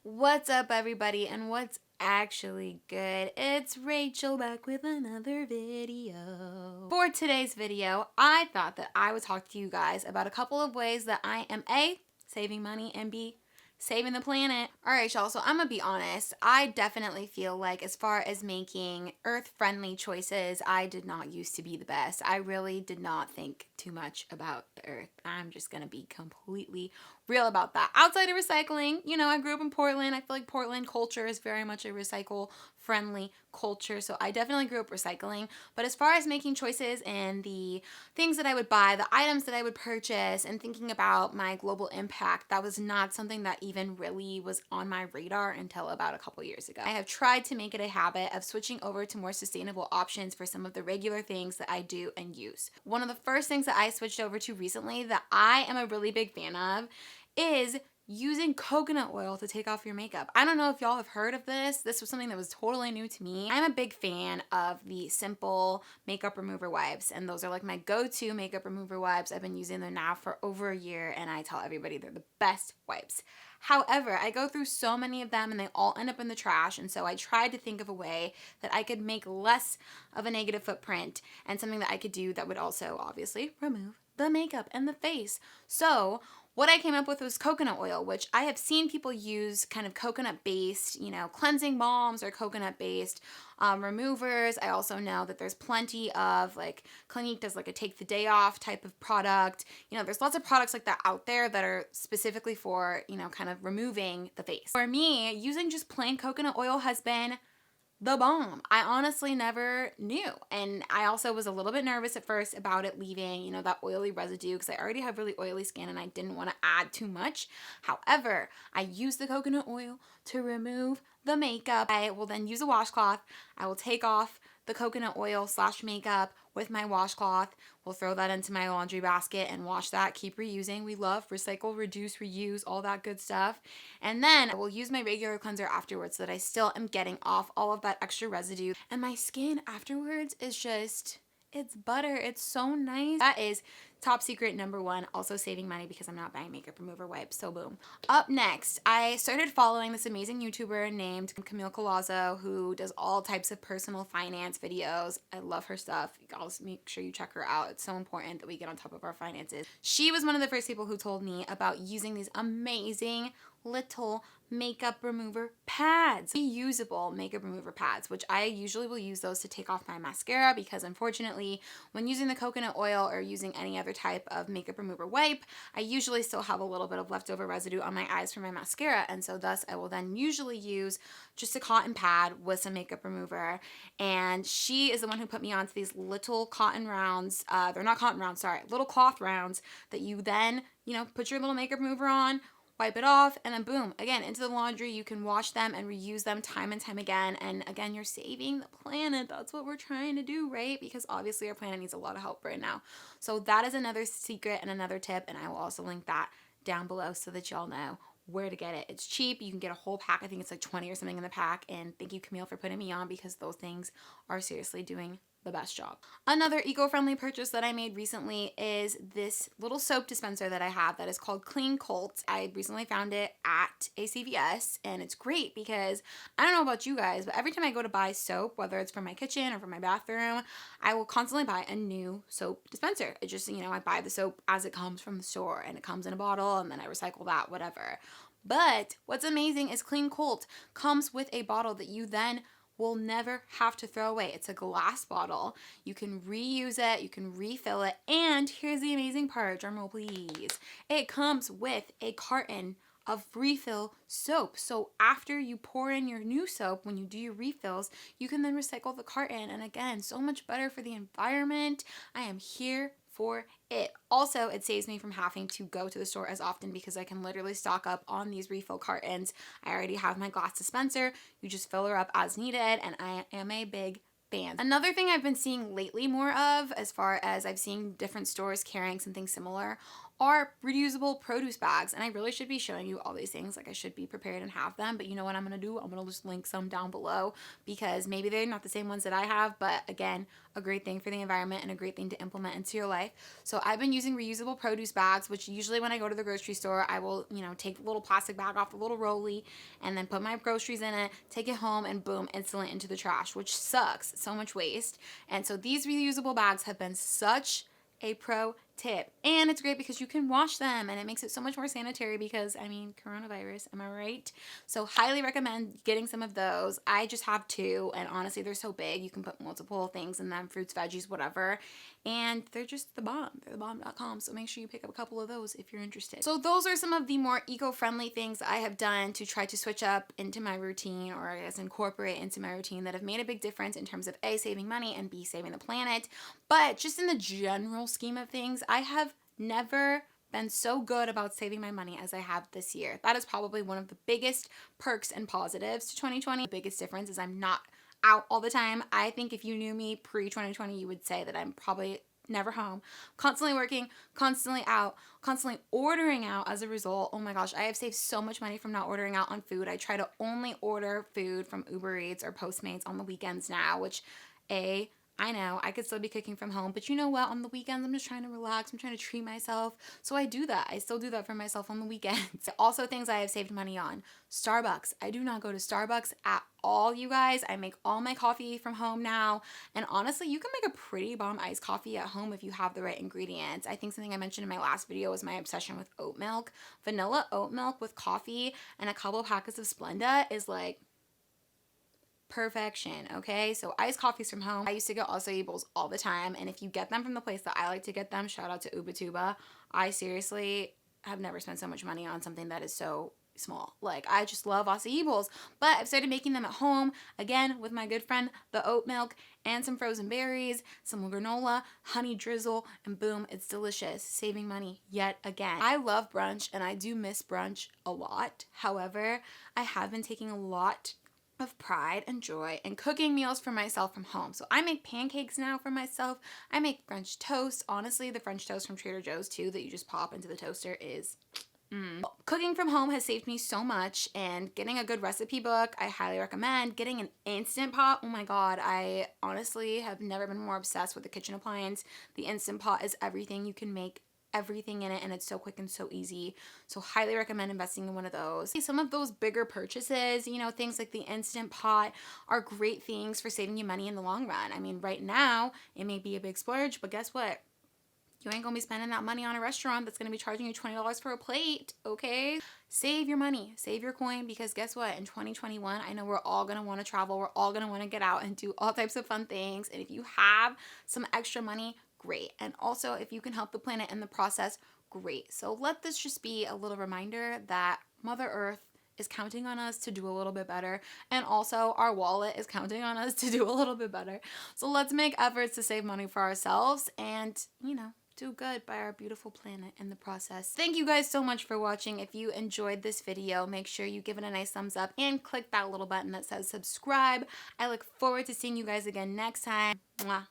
What's up, everybody, and what's actually good? It's Rachel back with another video. For today's video, I thought that I would talk to you guys about a couple of ways that I am A, saving money, and B, saving the planet. All right, y'all, so I'm gonna be honest. I definitely feel like as far as making earth-friendly choices, I did not used to be the best. I really did not think too much about the earth. I'm just gonna be completely real about that. Outside of recycling, I grew up in Portland. I feel like Portland culture is very much a recycle friendly culture, so I definitely grew up recycling. But as far as making choices and the things that I would buy, the items that I would purchase, and thinking about my global impact, that was not something that even really was on my radar until about a couple years ago. I have tried to make it a habit of switching over to more sustainable options for some of the regular things that I do and use. One of the first things that I switched over to recently that I am a really big fan of is using coconut oil to take off your makeup. I don't know if y'all have heard of this. This was something that was totally new to me. I'm a big fan of the simple makeup remover wipes, and those are like my go-to makeup remover wipes. I've been using them now for over a year, and I tell everybody they're the best wipes. However, I go through so many of them and they all end up in the trash, and so I tried to think of a way that I could make less of a negative footprint and something that I could do that would also obviously remove the makeup and the face. So what I came up with was coconut oil, which I have seen people use kind of coconut-based, cleansing balms or coconut-based removers. I also know that there's plenty of, like, Clinique does like a take the day off type of product. There's lots of products like that out there that are specifically for, kind of removing the face. For me, using just plain coconut oil has been the bomb. I honestly never knew. And I also was a little bit nervous at first about it leaving, that oily residue, because I already have really oily skin and I didn't want to add too much. However, I use the coconut oil to remove the makeup. I will then use a washcloth. I will take off the coconut oil / makeup with my washcloth. We'll throw that into my laundry basket and wash that. Keep reusing. We love recycle, reduce, reuse, all that good stuff. And then I will use my regular cleanser afterwards so that I still am getting off all of that extra residue. And my skin afterwards is just, it's butter. It's so nice. That is top secret #1. Also saving money because I'm not buying makeup remover wipes. So boom. Up next, I started following this amazing YouTuber named COLLAZO who does all types of personal finance videos. I love her stuff. You guys make sure you check her out. It's so important that we get on top of our finances. She was one of the first people who told me about using these amazing little makeup remover pads, reusable makeup remover pads, which I usually will use those to take off my mascara because unfortunately when using the coconut oil or using any other type of makeup remover wipe, I usually still have a little bit of leftover residue on my eyes from my mascara, and so thus I will then usually use just a cotton pad with some makeup remover. And she is the one who put me onto these little cotton rounds, they're not cotton rounds, sorry, little cloth rounds that you then, put your little makeup remover on, wipe it off, and then boom, again, into the laundry. You can wash them and reuse them time and time again. And again, you're saving the planet. That's what we're trying to do, right? Because obviously our planet needs a lot of help right now. So that is another secret and another tip, and I will also link that down below so that y'all know where to get it. It's cheap. You can get a whole pack. I think it's like 20 or something in the pack. And thank you, Camille, for putting me on because those things are seriously doing the best job. Another eco-friendly purchase that I made recently is this little soap dispenser that I have that is called Clean Cult. I recently found it at a CVS, and it's great because I don't know about you guys, but every time I go to buy soap, whether it's for my kitchen or for my bathroom, I will constantly buy a new soap dispenser. It just, I buy the soap as it comes from the store and it comes in a bottle and then I recycle that, whatever. But what's amazing is Clean Cult comes with a bottle that you then will never have to throw away. It's a glass bottle. You can reuse it, you can refill it, and here's the amazing part, drumroll please. It comes with a carton of refill soap. So after you pour in your new soap, when you do your refills, you can then recycle the carton. And again, so much better for the environment. I am here for it. Also, it saves me from having to go to the store as often because I can literally stock up on these refill cartons. I already have my glass dispenser. You just fill her up as needed, and I am a big fan. Another thing I've been seeing lately more of, as far as I've seen different stores carrying something similar, are reusable produce bags. And I really should be showing you all these things. Like, I should be prepared and have them, but you know what I'm gonna do? I'm gonna just link some down below because maybe they're not the same ones that I have, but again, a great thing for the environment and a great thing to implement into your life. So I've been using reusable produce bags, which usually when I go to the grocery store, I will, you know, take the little plastic bag off the little rolly and then put my groceries in it, take it home, and boom, instantly into the trash, which sucks. So much waste. And so these reusable bags have been such a pro tip, and it's great because you can wash them and it makes it so much more sanitary because, I mean, coronavirus, am I right? So highly recommend getting some of those. I just have 2, and honestly, they're so big. You can put multiple things in them, fruits, veggies, whatever, and they're just the bomb. They're thebomb.com, so make sure you pick up a couple of those if you're interested. So those are some of the more eco-friendly things I have done to try to switch up into my routine, or I guess incorporate into my routine, that have made a big difference in terms of A, saving money, and B, saving the planet. But just in the general scheme of things, I have never been so good about saving my money as I have this year. That is probably one of the biggest perks and positives to 2020. The biggest difference is I'm not out all the time. I think if you knew me pre-2020, you would say that I'm probably never home, constantly working, constantly out, constantly ordering out as a result. Oh my gosh, I have saved so much money from not ordering out on food. I try to only order food from Uber Eats or Postmates on the weekends now, which I know I could still be cooking from home, but you know what? On the weekends, I'm just trying to relax. I'm trying to treat myself. So I do that. I still do that for myself on the weekends. Also, things I have saved money on. Starbucks. I do not go to Starbucks at all, you guys. I make all my coffee from home now. And honestly, you can make a pretty bomb iced coffee at home if you have the right ingredients. I think something I mentioned in my last video was my obsession with oat milk. Vanilla oat milk with coffee and a couple packets of Splenda is like perfection, okay? So iced coffees from home. I used to get acai bowls all the time, and if you get them from the place that I like to get them, shout out to Ubatuba. I seriously have never spent so much money on something that is so small. Like, I just love acai bowls, but I've started making them at home, again, with my good friend, the oat milk, and some frozen berries, some granola, honey drizzle, and boom, it's delicious. Saving money yet again. I love brunch, and I do miss brunch a lot. However, I have been taking a lot of pride and joy in cooking meals for myself from home. So I make pancakes now for myself. I make French toast. Honestly, the French toast from Trader Joe's too that you just pop into the toaster is Cooking from home has saved me so much, and getting a good recipe book, I highly recommend. Getting an Instant Pot, oh my god, I honestly have never been more obsessed with the kitchen appliance. The Instant Pot is everything. You can make everything in it, and it's so quick and so easy. So highly recommend investing in one of those. Some of those bigger purchases, you know, things like the Instant Pot are great things for saving you money in the long run. I mean, right now it may be a big splurge, but guess what? You ain't gonna be spending that money on a restaurant that's gonna be charging you $20 for a plate, okay? Save your money, save your coin, because guess what? In 2021, I know we're all gonna wanna travel, we're all gonna wanna get out and do all types of fun things. And if you have some extra money, great. And also, if you can help the planet in the process, great. So let this just be a little reminder that Mother Earth is counting on us to do a little bit better, and also our wallet is counting on us to do a little bit better. So let's make efforts to save money for ourselves and, you know, do good by our beautiful planet in the process. Thank you guys so much for watching. If you enjoyed this video, make sure you give it a nice thumbs up and click that little button that says subscribe. I look forward to seeing you guys again next time. Mwah.